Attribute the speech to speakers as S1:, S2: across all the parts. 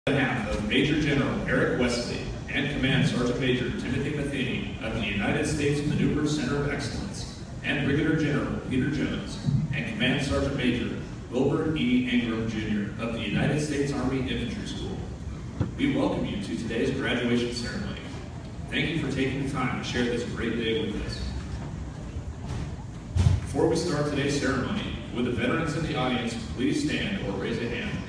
S1: On behalf of Major General Eric Wesley and Command Sergeant Major Timothy Matheny of the United States Maneuver Center of Excellence, and Brigadier General Peter Jones and Command Sergeant Major Wilbur E. Ingram, Jr. of the United States Army Infantry School, we welcome you to today's graduation ceremony. Thank you for taking the time to share this great day with us. Before we start today's ceremony, would the veterans in the audience please stand or raise a hand?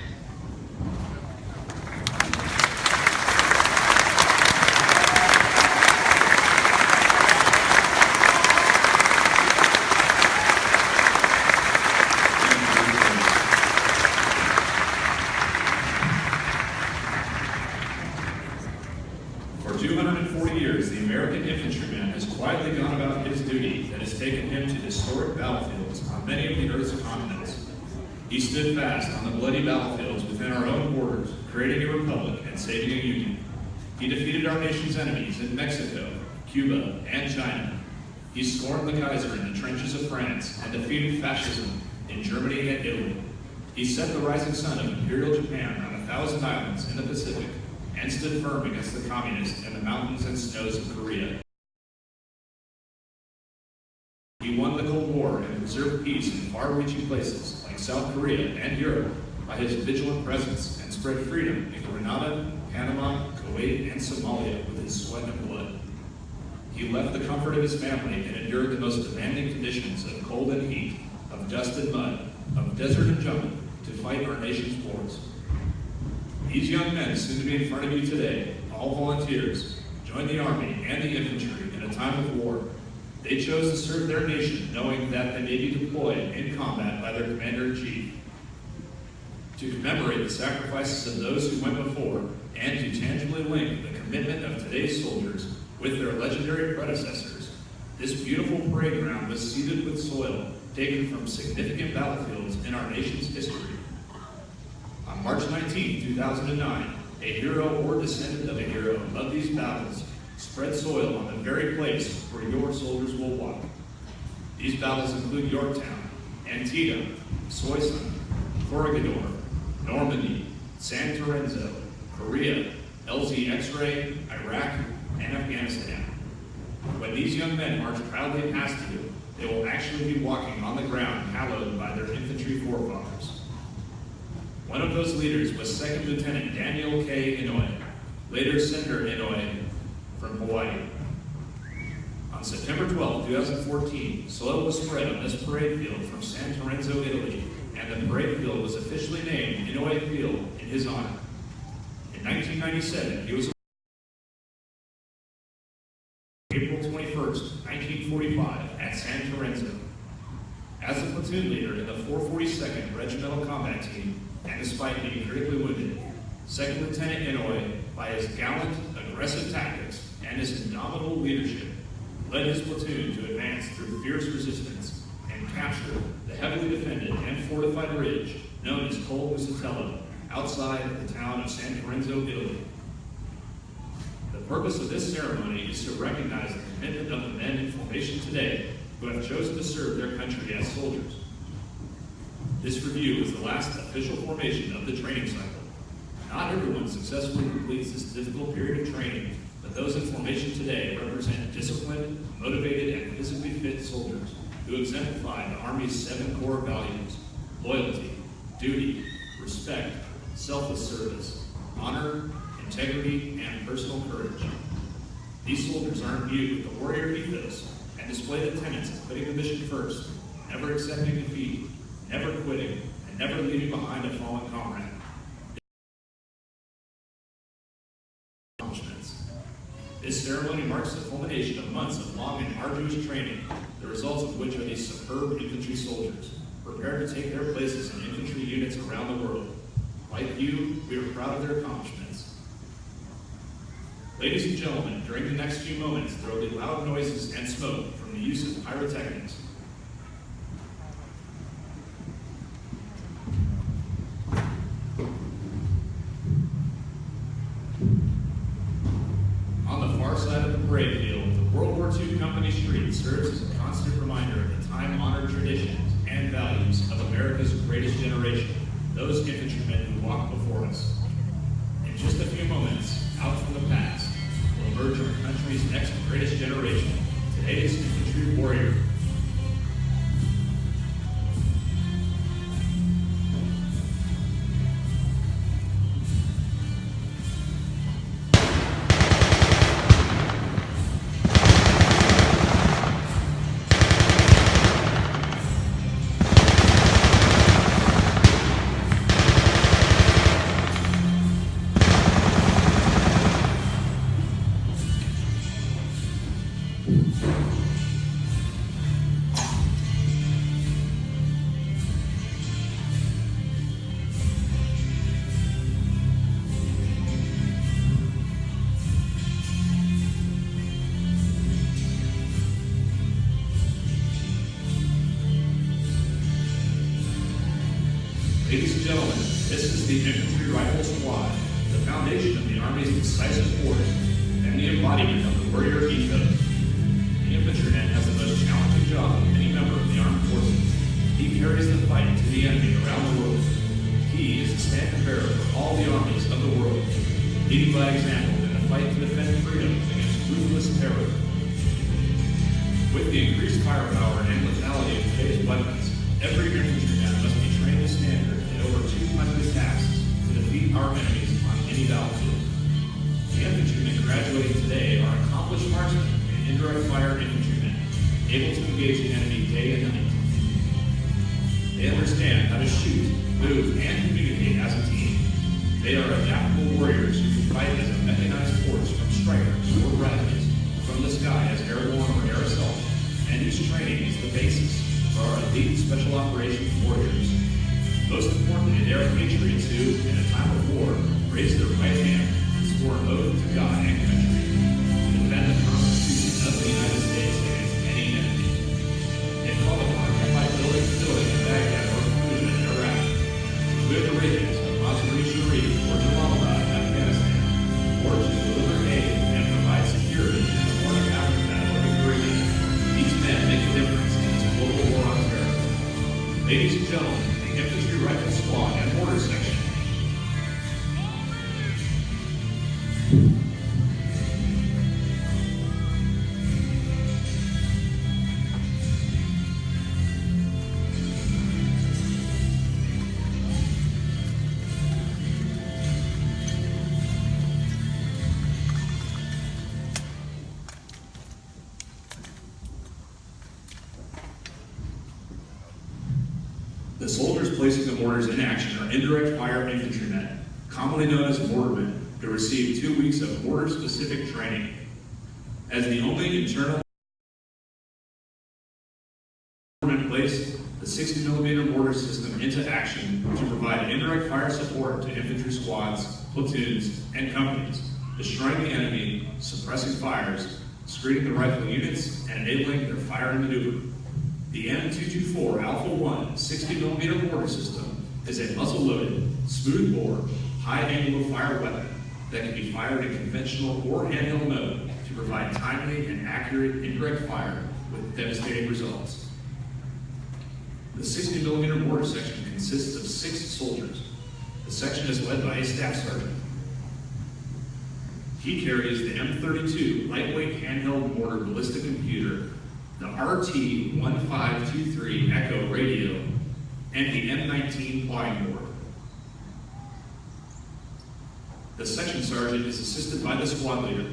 S1: For 240 years, the American infantryman has quietly gone about his duty that has taken him to historic battlefields on many of the Earth's continents. He stood fast on the bloody battlefields within our own borders, creating a republic and saving a union. He defeated our nation's enemies in Mexico, Cuba, and China. He scorned the Kaiser in the trenches of France and defeated fascism in Germany and Italy. He set the rising sun of Imperial Japan on 1,000 islands in the Pacific and stood firm against the communists in the mountains and snows of Korea. He won the Cold War and preserved peace in far-reaching places like South Korea and Europe by his vigilant presence, and spread freedom in Grenada, Panama, Kuwait, and Somalia with his sweat and blood. He left the comfort of his family and endured the most demanding conditions of cold and heat, of dust and mud, of desert and jungle to fight our nation's wars. These young men soon to be in front of you today, all volunteers, joined the Army and the infantry in a time of war. They chose to serve their nation knowing that they may be deployed in combat by their commander-in-chief. To commemorate the sacrifices of those who went before and to tangibly link the commitment of today's soldiers with their legendary predecessors, this beautiful parade ground was seeded with soil taken from significant battlefields in our nation's history. On March 19, 2009, a hero or descendant of a hero of these battles spread soil on the very place where your soldiers will walk. These battles include Yorktown, Antietam, Soissons, Corregidor, Normandy, San Lorenzo, Korea, LZ X-Ray, Iraq, and Afghanistan. When these young men march proudly past you, they will actually be walking on the ground hallowed by their infantry forefathers. One of those leaders was Second Lieutenant Daniel K. Inouye, later Senator Inouye from Hawaii. On September 12, 2014, soil was spread on this parade field from San Lorenzo, Italy, and the parade field was officially named Inouye Field in his honor. In 1997, he was April 21st, 1945, at San Lorenzo. As a platoon leader in the 442nd Regimental Combat Team, and despite being critically wounded, Second Lieutenant Inouye, by his gallant, aggressive tactics and his indomitable leadership, led his platoon to advance through fierce resistance and capture the heavily defended and fortified ridge known as Col Musatello, outside the town of San Lorenzo, Italy. The purpose of this ceremony is to recognize the commitment of the men in formation today who have chosen to serve their country as soldiers. This review is the last official formation of the training cycle. Not everyone successfully completes this difficult period of training, but those in formation today represent disciplined, motivated, and physically fit soldiers who exemplify the Army's 7 core values: loyalty, duty, respect, selfless service, honor, integrity, and personal courage. These soldiers are imbued with the warrior ethos and display the tenets of putting the mission first, never accepting defeat, never quitting, and never leaving behind a fallen comrade. This ceremony marks the culmination of months of long and arduous training, the results of which are these superb infantry soldiers, prepared to take their places in infantry units around the world. Like you, we are proud of their accomplishments. Ladies and gentlemen, during the next few moments, there will be loud noises and smoke from the use of pyrotechnics. Side of the parade field, the World War II Company Street serves as a constant reminder of the time-honored traditions and values of America's greatest generation, those infantrymen who walked before us. In Army's next greatest generation, today's infantry warrior. Ladies and gentlemen, this is the Infantry Rifle Squad, the foundation of the Army's decisive force, and the embodiment of the warrior ethos. The infantryman has the most challenging job of any member of the armed forces. He carries the fight to the enemy around the world. He is the standard bearer for all the armies of the world, leading by example in the fight to defend freedom against ruthless terror. With the increased firepower and lethality of today's weapons, every infantryman must be trained to standard in over 200 tasks to defeat our enemies on any battlefield. The infantrymen graduating today are accomplished marksmen and indirect fire infantrymen, able to engage the enemy day and night. They understand how to shoot, move, and communicate as a team. They are adaptable warriors who can fight as a mechanized force from strikers or rifles, from the sky as airborne or air assault, and whose training is the basis for our elite special operations warriors. Most importantly, they are patriots who, in a time of war, raise their right hand and swore an oath to God and country to defend the Constitution of the United States against any enemy. If called upon to fight building to building in Baghdad or Fallujah in Iraq, to clear the ravens of Mazar-e Sharif or Jalalabad in Afghanistan, or to deliver aid and provide security in the Horn of Africa or the Caribbean, these men make a difference in this global war on terror. Ladies and gentlemen, the Infantry Rifle Squad and Mortar Section. The soldiers placing the mortars in action are indirect fire infantrymen, commonly known as mortarmen, who receive 2 weeks of mortar-specific training. As the only internal mortarmen place the 60mm mortar system into action to provide indirect fire support to infantry squads, platoons, and companies, destroying the enemy, suppressing fires, screening the rifle units, and enabling their fire and maneuver. The M224 Alpha 1 60mm mortar system is a muzzle-loaded, smooth-bore, high-angle fire weapon that can be fired in conventional or handheld mode to provide timely and accurate indirect fire with devastating results. The 60mm mortar section consists of 6 soldiers. The section is led by a staff sergeant. He carries the M32 lightweight handheld mortar ballistic computer, the RT-1523 Echo radio, and the M19 plotting board. The section sergeant is assisted by the squad leader.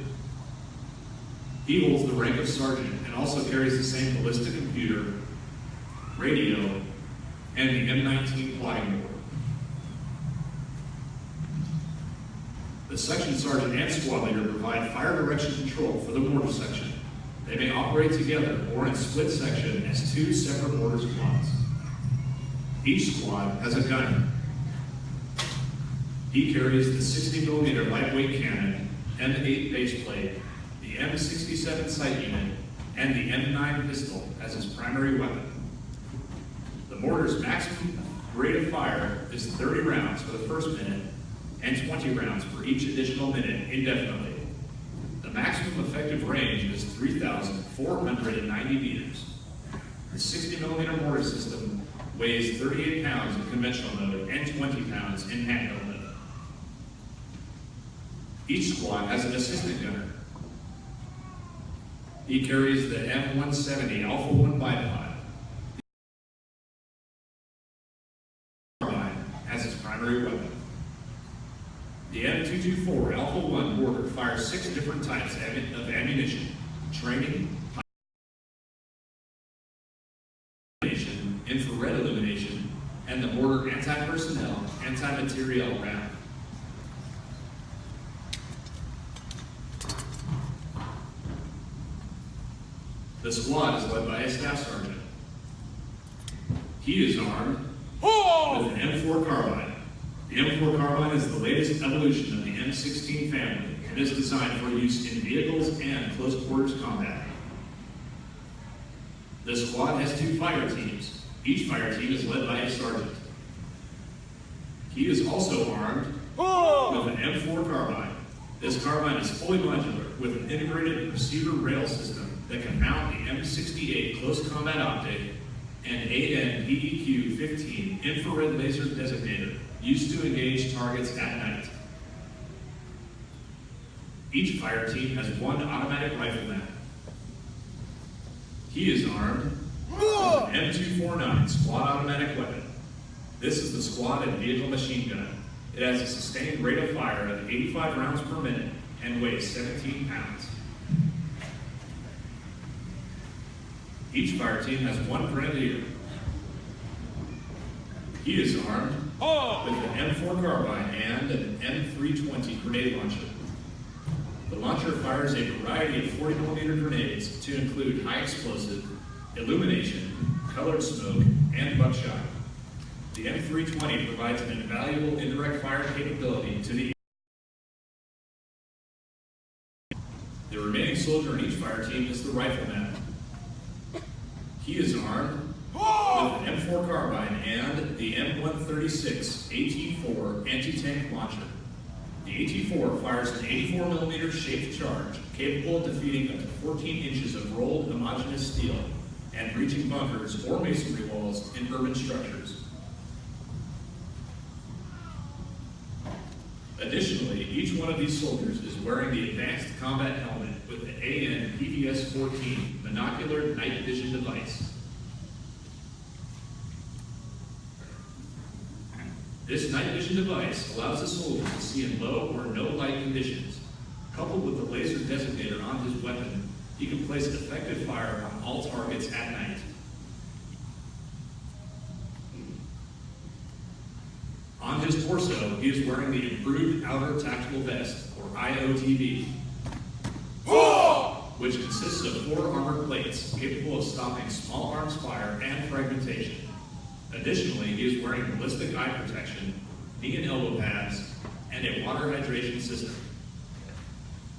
S1: He holds the rank of sergeant and also carries the same ballistic computer, radio, and the M19 plotting board. The section sergeant and squad leader provide fire direction control for the mortar section. They may operate together or in split section as 2 separate mortar squads. Each squad has a gunner. He carries the 60mm lightweight cannon, M8 base plate, the M67 sight unit, and the M9 pistol as his primary weapon. The mortar's maximum rate of fire is 30 rounds for the first minute and 20 rounds for each additional minute indefinitely. The maximum effective range is 3,490 meters. The 60mm mortar system weighs 38 pounds in conventional mode and 20 pounds in handheld mode. Each squad has an assistant gunner. He carries the M170 Alpha 1 bipod as his primary weapon. The M224 Alpha 1 mortar fires 6 different types of ammunition: training, infrared illumination, and the mortar anti-personnel, anti-materiel round. The squad is led by a staff sergeant. He is armed with an M4 carbine. The M4 carbine is the latest evolution of the M16 family and is designed for use in vehicles and close quarters combat. The squad has 2 fire teams. Each fire team is led by a sergeant. He is also armed with an M4 carbine. This carbine is fully modular with an integrated receiver rail system that can mount the M68 close combat optic and AN-PEQ-15 infrared laser designator used to engage targets at night. Each fire team has 1 automatic rifleman. He is armed with an M249 squad automatic weapon. This is the squad and vehicle machine gun. It has a sustained rate of fire of 85 rounds per minute and weighs 17 pounds. Each fire team has 1 grenadier. He is armed with an M4 carbine and an M320 grenade launcher. The launcher fires a variety of 40mm grenades to include high explosive, illumination, colored smoke, and buckshot. The M320 provides an invaluable indirect fire capability to the remaining soldier in each fire team is the rifleman. He is armed with an M4 carbine and the M136 AT-4 anti-tank launcher. The AT-4 fires an 84mm shaped charge capable of defeating up to 14 inches of rolled homogeneous steel and breaching bunkers or masonry walls in urban structures. Additionally, each one of these soldiers is wearing the advanced combat helmet with the AN-PVS-14 monocular night vision device. This night vision device allows the soldier to see in low or no light conditions. Coupled with the laser designator on his weapon, he can place effective fire on all targets at night. On his torso, he is wearing the Improved Outer Tactical Vest, or IOTV, which consists of 4 armor plates capable of stopping small arms fire and fragmentation. Additionally, he is wearing ballistic eye protection, knee and elbow pads, and a water hydration system.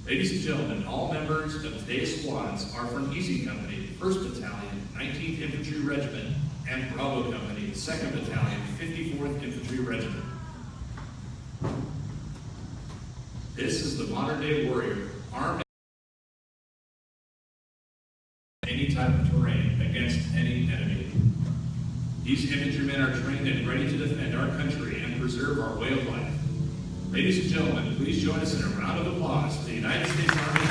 S1: Ladies and gentlemen, all members of today's squads are from Easy Company, 1st Battalion, 19th Infantry Regiment, and Bravo Company, 2nd Battalion, 54th Infantry Regiment. This is the modern-day warrior, armed in any type of terrain against any enemy. These infantrymen are trained and ready to defend our country and preserve our way of life. Ladies and gentlemen, please join us in a round of applause for the United States Army.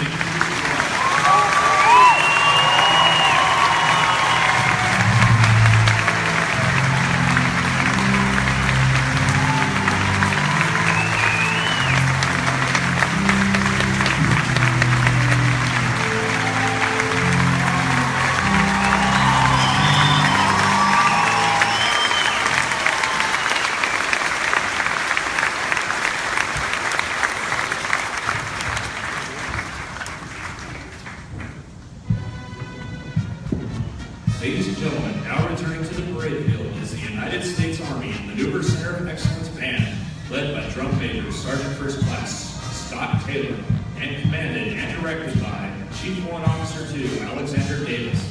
S1: Ladies and gentlemen, now returning to the parade field is the United States Army Maneuver Center of Excellence Band, led by Drum Major Sergeant First Class Scott Taylor, and commanded and directed by Chief Warrant Officer 2 Alexander Davis.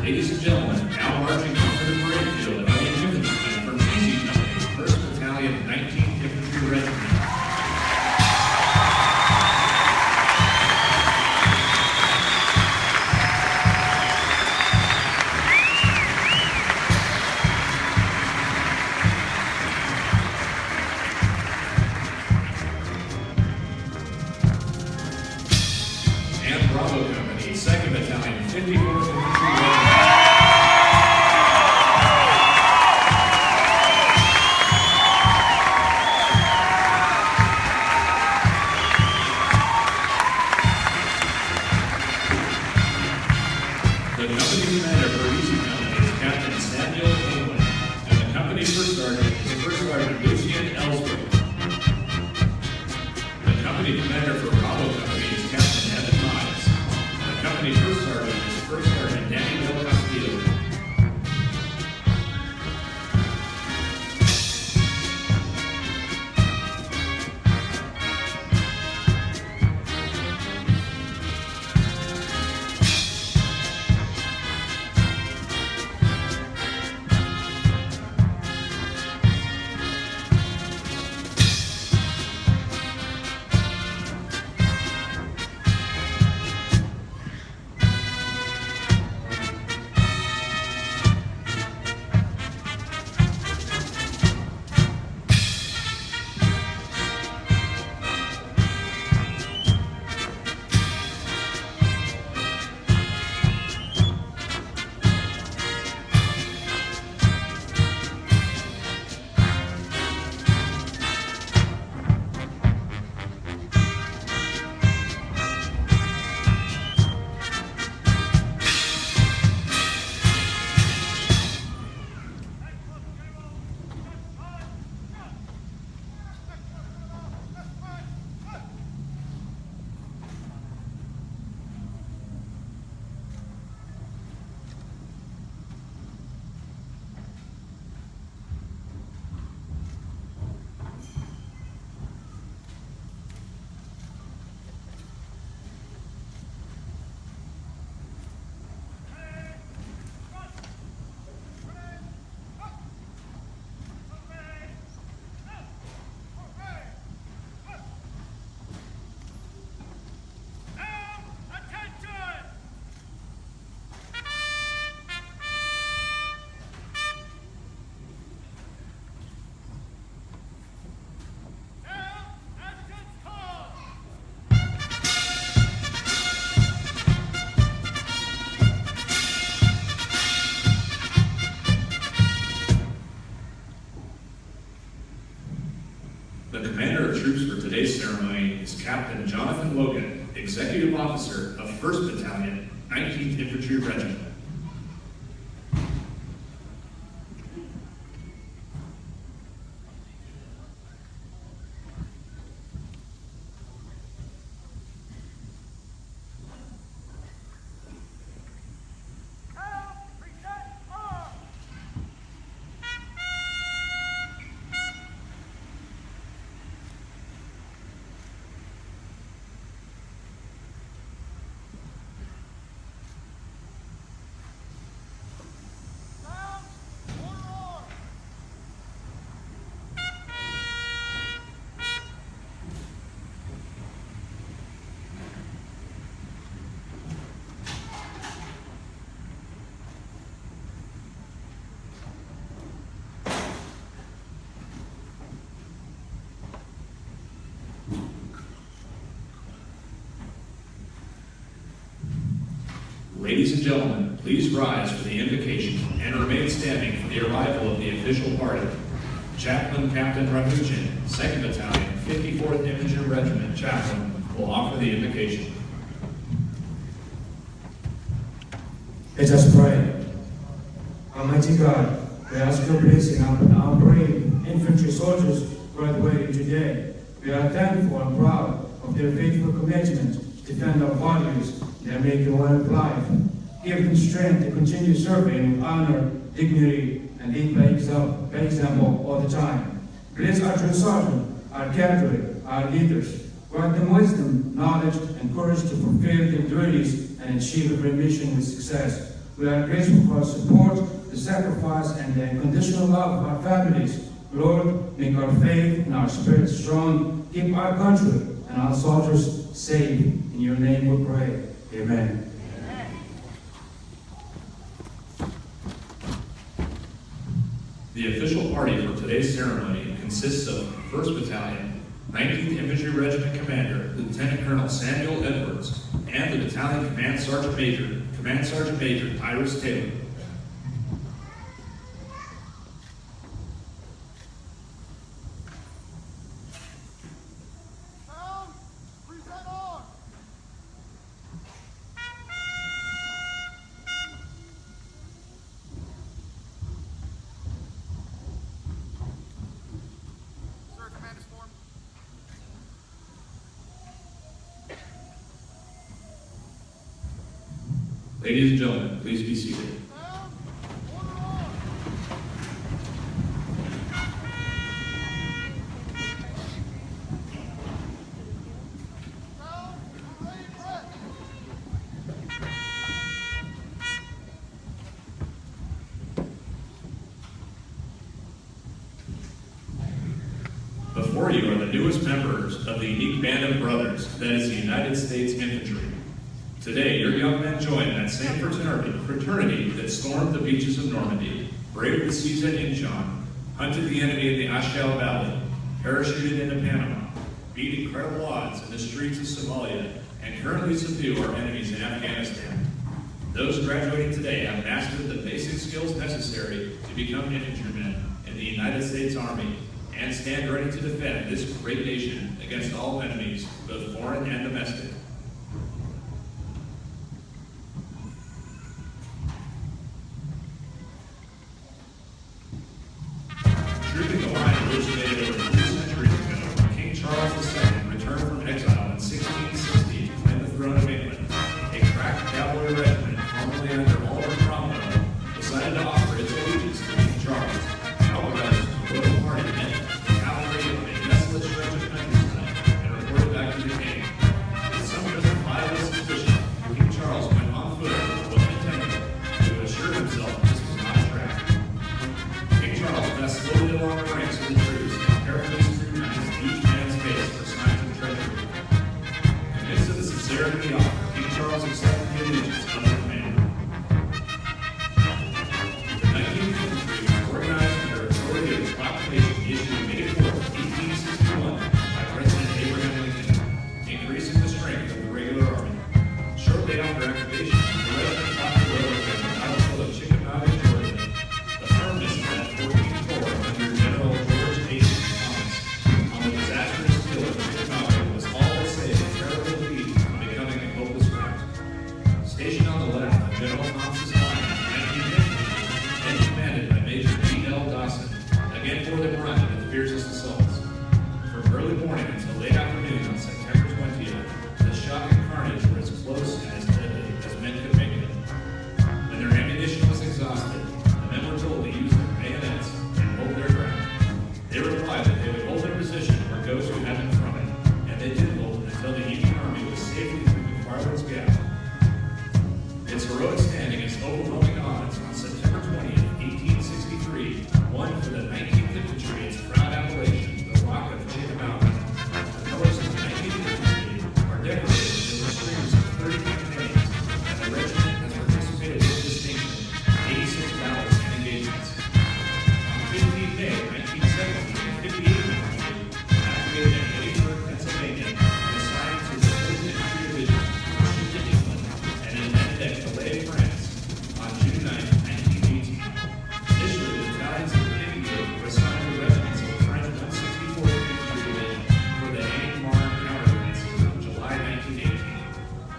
S1: Ladies and gentlemen, now marching onto the parade field are the infantrymen from Easy Company, 1st Battalion, 19th Infantry Regiment. And Bravo Company, 2nd Battalion, 54th Infantry Regiment. The company commander for Easy Company is Captain Samuel England, and the company first sergeant is First Sergeant Lucian Ellsworth. The company commander for Bravo Company is Captain Evan Miles. The company first sergeant is First Sergeant Danny Del Castillo. The commander of troops for today's ceremony is Captain Jonathan Logan, Executive Officer of 1st Battalion, 19th Infantry Regiment. Ladies and gentlemen, please rise for the invocation and remain standing for the arrival of the official party. Chaplain Captain Rahuchin, 2nd Battalion, 54th Infantry Regiment Chaplain, will offer the invocation.
S2: Let us pray. Almighty God, we ask your blessing on our brave infantry soldiers graduating today. We are thankful and proud of their faithful commitment to defend our values and their making one of life. Give them strength to continue serving with honor, dignity, and lead by example all the time. Bless our drill sergeant, our cadre, our leaders. Grant them wisdom, knowledge, and courage to fulfill their duties and achieve every mission with success. We are grateful for our support, the sacrifice, and the unconditional love of our families. Lord, make our faith and our spirit strong. Keep our country and our soldiers safe. In your name we pray. Amen.
S1: The official party for today's ceremony consists of 1st Battalion, 19th Infantry Regiment Commander, Lieutenant Colonel Samuel Edwards, and the Battalion Command Sergeant Major Iris Taylor. Ladies and gentlemen, please be seated. Before you are the newest members of the unique band of brothers that is the United States Infantry. Today, your young men join that same fraternity that stormed the beaches of Normandy, braved the seas at Incheon, hunted the enemy in the Ashgal Valley, parachuted into Panama, beat incredible odds in the streets of Somalia, and currently subdue our enemies in Afghanistan. Those graduating today have mastered the basic skills necessary to become infantrymen in the United States Army and stand ready to defend this great nation against all enemies, both foreign and domestic. Trooping the line originated over 3 centuries ago when King Charles II returned from exile in 1660 to claim the throne of England. A crack cavalry regiment, formerly under Oliver Cromwell, decided to offer its allegiance to King Charles. Outriders from the royal party met the cavalry of a desolate stretch of countryside and reported back to the king. With some justifiable suspicion, King Charles went on foot with what intended to assure himself this was not a trap. King Charles passed slowly along the ranks of the troops and carefully scrutinized each man's face for signs of treachery. Convinced of the sincerity of the offer, King Charles accepted the allegiance of the commander. The 19th Infantry was organized under authority of the proclamation issued May 4, 1861 by President Abraham Lincoln, increasing the strength of the regular army. Shortly after activation, the regiment fought the road from the battlefield of Chickamauga, Georgia. The firmness of that 14th Corps under General George H. Thomas on the disastrous field of Chickamauga was all but saved a terrible defeat from becoming a hopeless rout. Stationed on the left of General Thomas's line, 19th Infantry, then commanded by Major D.L. Dawson, again bore the brunt of the fiercest assaults. From early morning until late afternoon on September 20th, the shock and carnage were as close and as deadly as men could make it. When their ammunition was exhausted, the men were told to use their bayonets and hold their ground. They replied that they would hold their position or go to heaven from it, and they did hold until the Union Army was safely through the Farwell's Gap. Its heroic stand against overwhelming odds on September 20th, 1863, won for the 19th Infantry its proud appellation, the Rock of Chickamauga. The colors of the 19th Infantry are decorated with the strings of 30 campaigns, and the regiment has participated with distinction in 86 battles and engagements. On 15th May, 1917, the 58th Infantry, activated at Gettysburg, Pennsylvania, and assigned to the 4th Infantry Division, pushed into England, and then landed at Calais, France, on June 9, 1918. Initially, the battalions of the Navy Group were assigned to regiments of the French 164th Infantry Division for the Aisne-Marne counteroffensive of July 1918.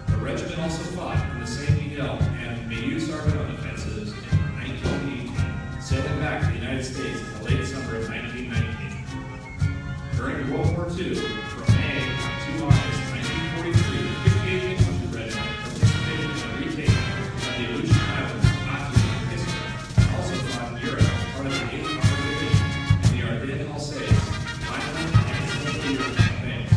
S1: The regiment also fought in the St. Miguel and Meuse-Argonne offensives in 1918, sailing back to the United States in the late summer of 1919. During World War II, from May to August 1943, the 58th Infantry Regiment participated in the retaking of the Aleutian Islands, Nazi and Pisco, also fought in Europe as part of the 8th Armored Division in the Ardennes Alsace, Vineland, and Central Europe campaigns.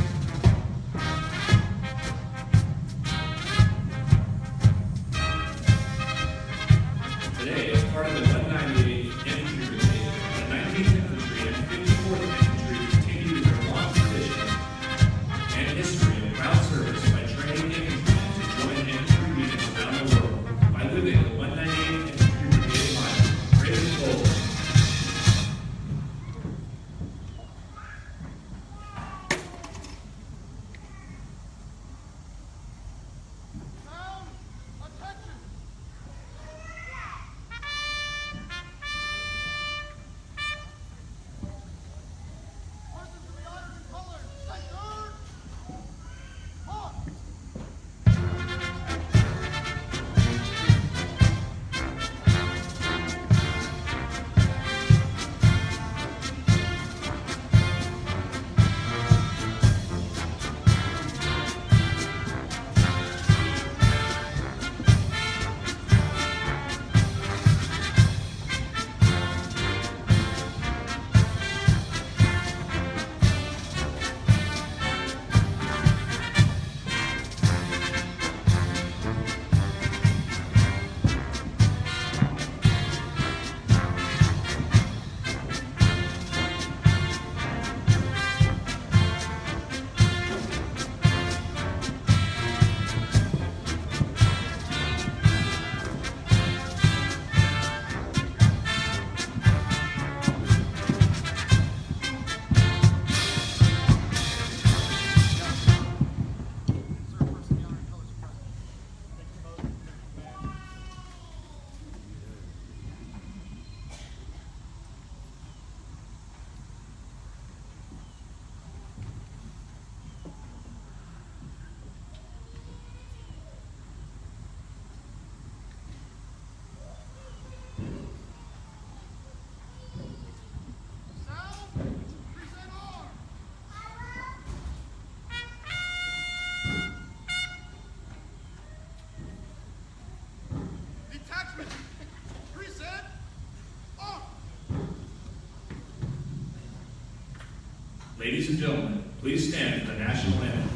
S1: Ladies and gentlemen, please stand for the national anthem.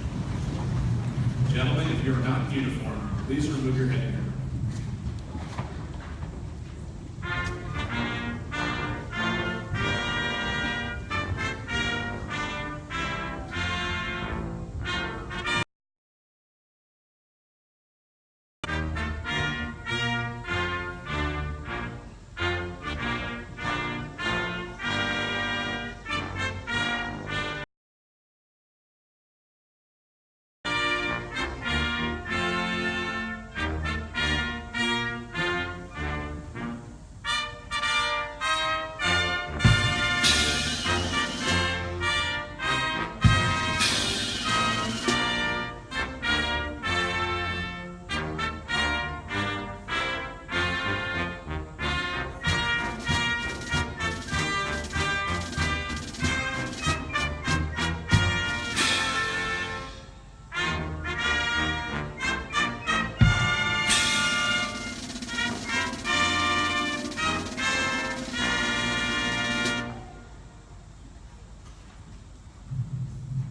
S1: Gentlemen, if you are not in uniform, please remove your headgear.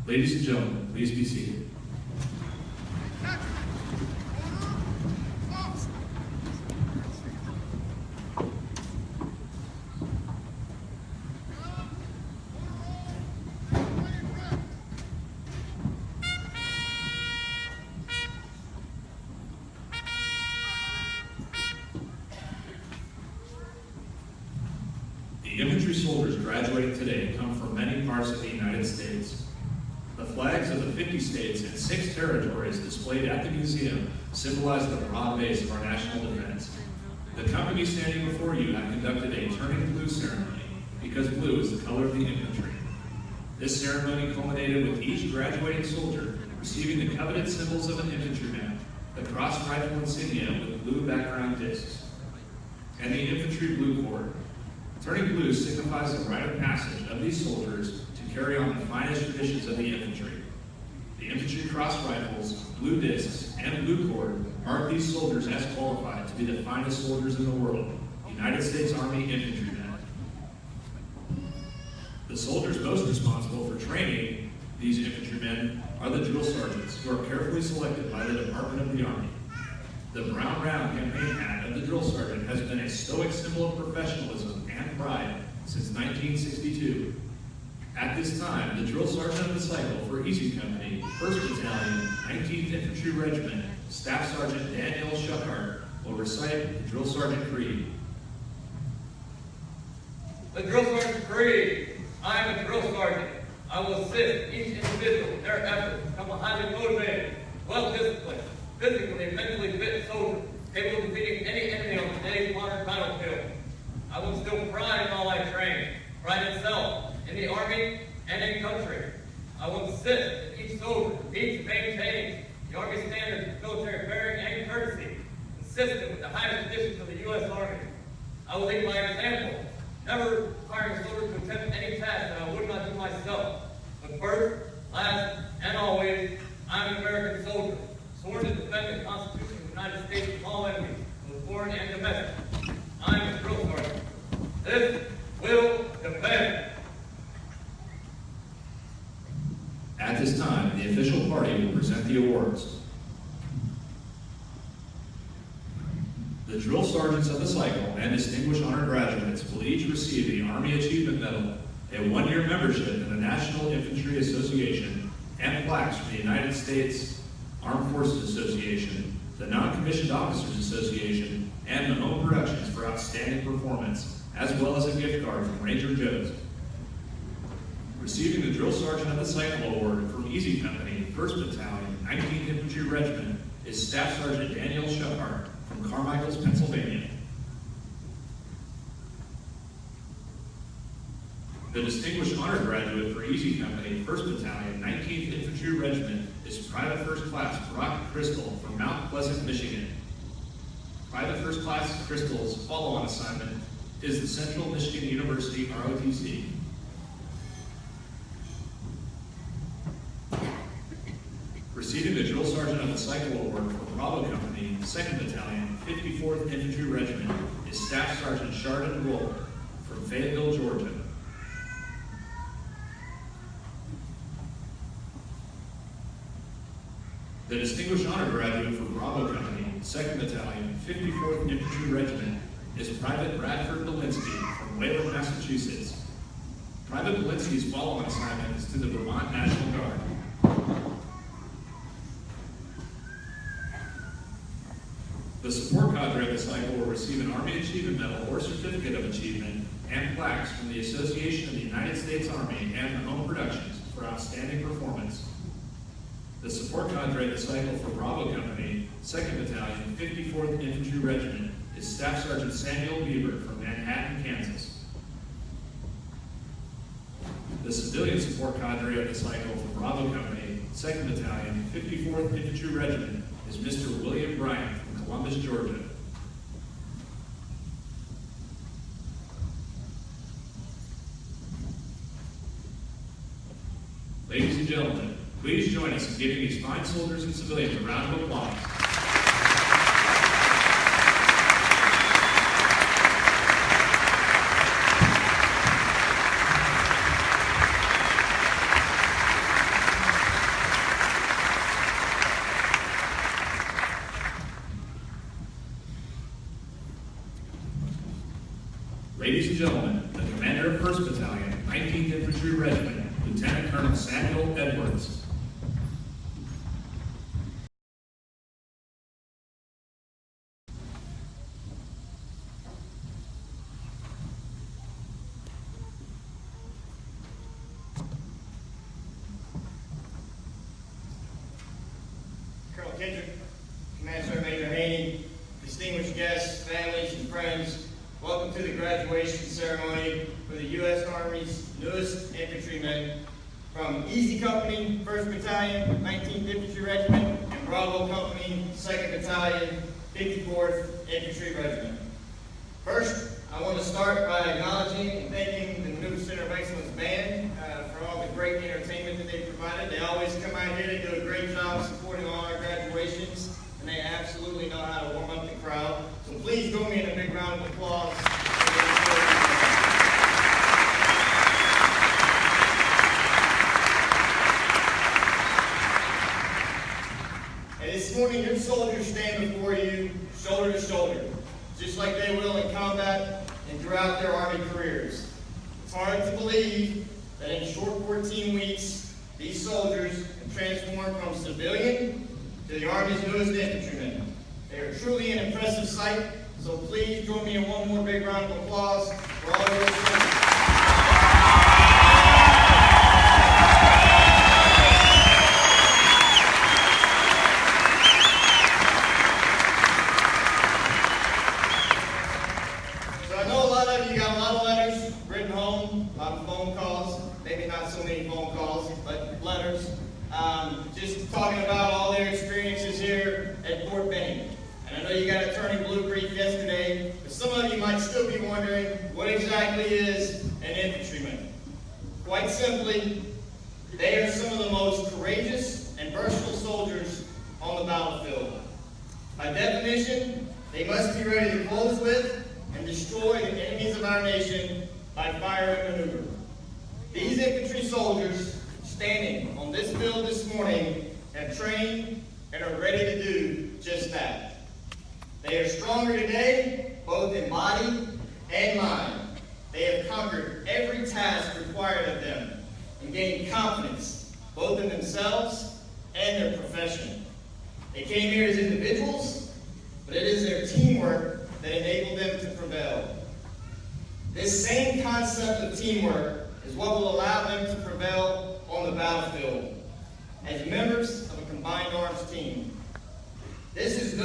S1: Ladies and gentlemen, please be seated. The infantry soldiers graduating today come from many parts of the United States. The flags of the 50 states and 6 territories displayed at the museum symbolize the broad base of our national defense. The company standing before you have conducted a turning blue ceremony because blue is the color of the infantry. This ceremony culminated with each graduating soldier receiving the coveted symbols of an infantryman, the cross rifle insignia with blue background discs, and the infantry blue cord. Turning blue signifies the rite of passage of these soldiers to carry on the finest traditions of the infantry. The infantry cross rifles, blue discs, and blue cord mark these soldiers as qualified to be the finest soldiers in the world, United States Army infantrymen. The soldiers most responsible for training these infantrymen are the drill sergeants, who are carefully selected by the Department of the Army. The brown round campaign hat of the drill sergeant has been a stoic symbol of professionalism and pride since 1962. At this time, the drill sergeant of the cycle for Easy Company, 1st Battalion, 19th Infantry Regiment, Staff Sergeant Daniel Shuckart, will recite the drill sergeant creed.
S3: The drill sergeant creed. I am a drill sergeant. I will assist each individual in their efforts to become a highly motivated, well-disciplined, physically and mentally fit soldier, capable of defeating any enemy on today's modern battlefield. I will instill pride in all I train, pride in self, in the Army, and in country. I will insist that each soldier needs to maintain the Army standards of military bearing and courtesy, consistent with the highest traditions of the U.S. Army. I will lead by example, never requiring a soldier to attempt any task that I would not do myself. But first, last, and always, I am an American soldier, sworn to defend the Constitution of the United States from all enemies, both foreign and domestic. I am a drill sergeant. This will defend.
S1: At this time, the official party will present the awards. The drill sergeants of the cycle and distinguished honor graduates will each receive the Army Achievement Medal, a 1-year membership in the National Infantry Association, and plaques from the United States Armed Forces Association, the Non-Commissioned Officers Association, and Mahone Productions for outstanding performance, as well as a gift card from Ranger Joe's. Receiving the Drill Sergeant of the Cycle Award from Easy Company, 1st Battalion, 19th Infantry Regiment, is Staff Sergeant Daniel Shuckart from Carmichaels, Pennsylvania. The Distinguished Honor Graduate for Easy Company, 1st Battalion, 19th Infantry Regiment, is Private First Class Brock Crystal from Mount Pleasant, Michigan. Private First Class Crystal's follow-on assignment is the Central Michigan University ROTC. Receiving the Drill Sergeant of the Cycle Award for Bravo Company, 2nd Battalion, 54th Infantry Regiment, is Staff Sergeant Chardon Roll from Fayetteville, Georgia. The Distinguished Honor Graduate for Bravo Company, 2nd Battalion, 54th Infantry Regiment, is Private Bradford Belinsky from Wayland, Massachusetts. Private Belinsky's follow-on assignment is to the Vermont National Guard. The support cadre of the cycle will receive an Army Achievement Medal or Certificate of Achievement and plaques from the Association of the United States Army and the Home Productions for outstanding performance. The support cadre of the cycle for Bravo Company, 2nd Battalion, 54th Infantry Regiment, is Staff Sergeant Samuel Bieber from Manhattan, Kansas. The civilian support cadre of the cycle for Bravo Company, 2nd Battalion, 54th Infantry Regiment, is Mr. William Bryant from Columbus, Georgia. Ladies and gentlemen, please join us in giving these fine soldiers and civilians a round of applause. Ladies and gentlemen, the commander of 1st Battalion, 19th Infantry Regiment, Lieutenant Colonel Samuel Edwards.
S4: Colonel Kendrick, Command Sergeant Major Haney, distinguished guests, families, and friends, welcome to the graduation ceremony for the U.S. Army's newest infantrymen from Easy Company, 1st Battalion, 19th Infantry Regiment, and Bravo Company, 2nd Battalion, 54th Infantry Regiment. First, I want to start by acknowledging and thanking the new Center of Excellence Band for all the great entertainment that they provided. They always come out here, they do a great job supporting all our graduations, and they absolutely know how to warm up the crowd. So please join me in a big round of applause. And this morning, your soldiers stand before you shoulder to shoulder, just like they will in combat and throughout their Army careers. It's hard to believe that in short 14 weeks, these soldiers have transformed from civilian to the Army's newest infantrymen. They are truly an impressive sight, so please join me in one more big round of applause for all your soldiers. So I know a lot of you got a lot of letters written home, a lot of phone calls, maybe not so many phone calls, but letters, just talking about all their experiences here at Fort Benning. And I know you got a turning blue brief yesterday, but some of you might still be wondering what exactly is an infantryman. Quite simply, they are some of the most courageous and versatile soldiers on the battlefield. By definition, they must be ready to close with and destroy the enemies of our nation by fire and maneuver. These infantry soldiers standing on this field this morning have trained and are ready to do just that. They are stronger today, both in body and mind. They have conquered every task required of them and gained confidence, both in themselves and their profession. They came here as individuals, but it is their teamwork that enabled them to prevail. This same concept of teamwork is what will allow them to prevail on the battlefield as members of a combined arms team. There is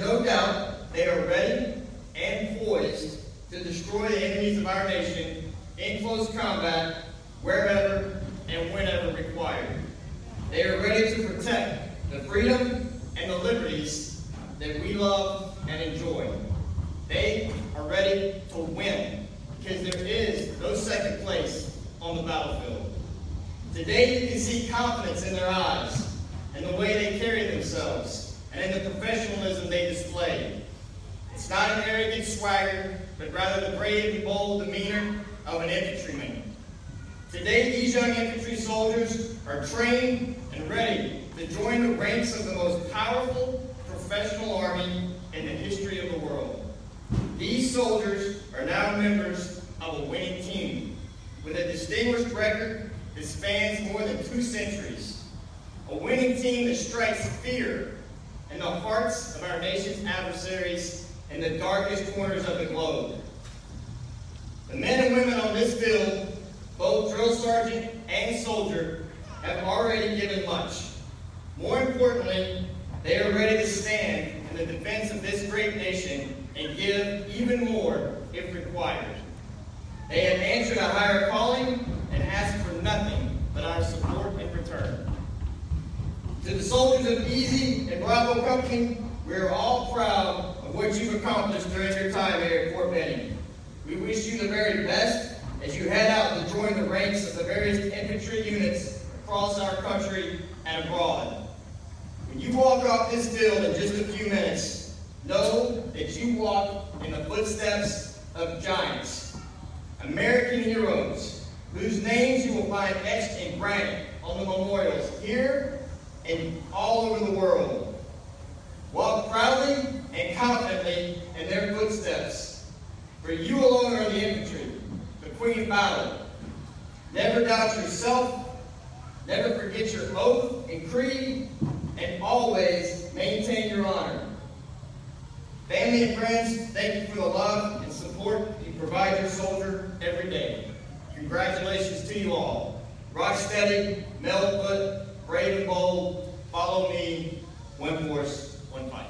S4: no doubt they are ready and poised to destroy the enemies of our nation in close combat wherever and whenever required. They are ready to protect the freedom and the liberties that we love and enjoy. They are ready to win because there is no second place on the battlefield. Today you can see confidence in their eyes and the way they carry themselves and in the professionalism they display. It's not an arrogant swagger, but rather the brave and bold demeanor of an infantryman. Today, these young infantry soldiers are trained and ready to join the ranks of the most powerful professional army in the history of the world. These soldiers are now members of a winning team with a distinguished record that spans more than 2 centuries. A winning team that strikes fear in the hearts of our nation's adversaries in the darkest corners of the globe. The men and women on this field, both drill sergeant and soldier, have already given much. More importantly, they are ready to stand in the defense of this great nation and give even more if required. They have answered a higher calling and asked for nothing but our support in return. To the soldiers of Easy and Bravo Company, we are all proud of what you've accomplished during your time here at Fort Benning. We wish you the very best as you head out to join the ranks of the various infantry units across our country and abroad. When you walk off this field in just a few minutes, know that you walk in the footsteps of giants, American heroes, whose names you will find etched in granite on the memorials here and all over the world. Walk proudly and confidently in their footsteps, for you alone are the infantry, the queen of battle. Never doubt yourself, never forget your oath and creed, and always maintain your honor. Family and friends, thank you for the love and support you provide your soldier every day. Congratulations to you all. Rock steady, meld foot, brave and bold, follow me, one force, one fight.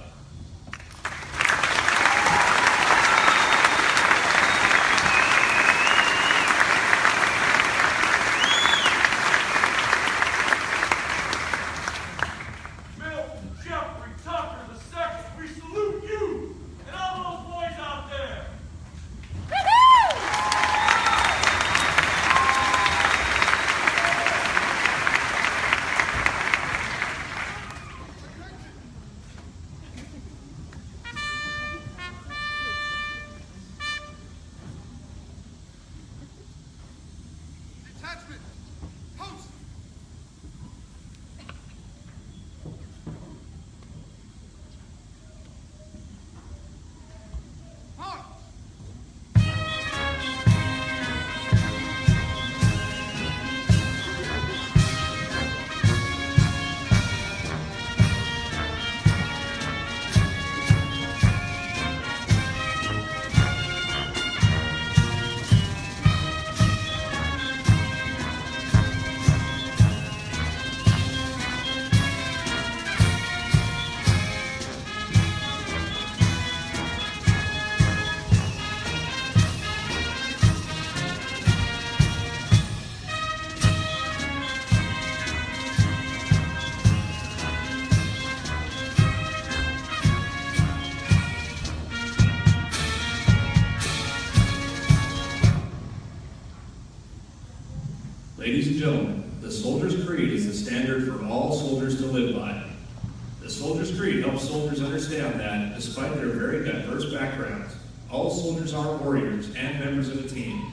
S1: Ladies and gentlemen, the Soldier's Creed is the standard for all soldiers to live by. The Soldier's Creed helps soldiers understand that, despite their very diverse backgrounds, all soldiers are warriors and members of a team.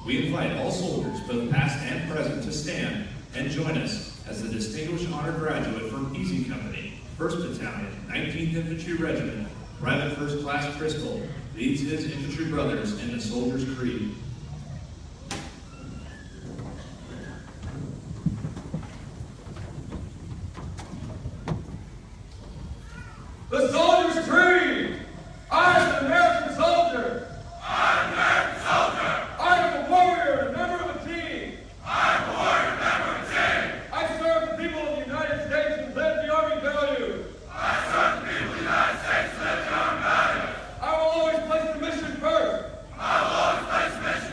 S1: We invite all soldiers, both past and present, to stand and join us as the distinguished honor graduate from Easy Company, 1st Battalion, 19th Infantry Regiment, Private First Class Crystal, leads his infantry brothers in the Soldier's Creed.
S5: The Soldier's Creed! I am an American soldier!
S6: I'm an American soldier!
S5: I am a warrior and a member of a team!
S6: I'm a warrior and a member of a team!
S5: I serve the people of the United States and live the Army values!
S6: I serve the people of the United States and live the Army values!
S5: I will always place the mission first!
S6: I will always place the mission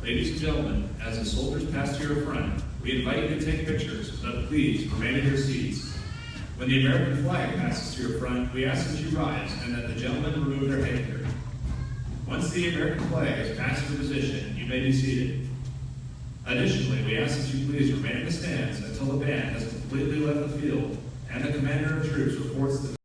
S1: Ladies and gentlemen, as the soldiers pass to your front, we invite you to take pictures, but please remain in your seats. When the American flag passes to your front, we ask that you rise and that the gentlemen remove their headgear. Once the American flag has passed into position, you may be seated. Additionally, we ask that you please remain in the stands until the band has completely left the field and the commander of troops reports the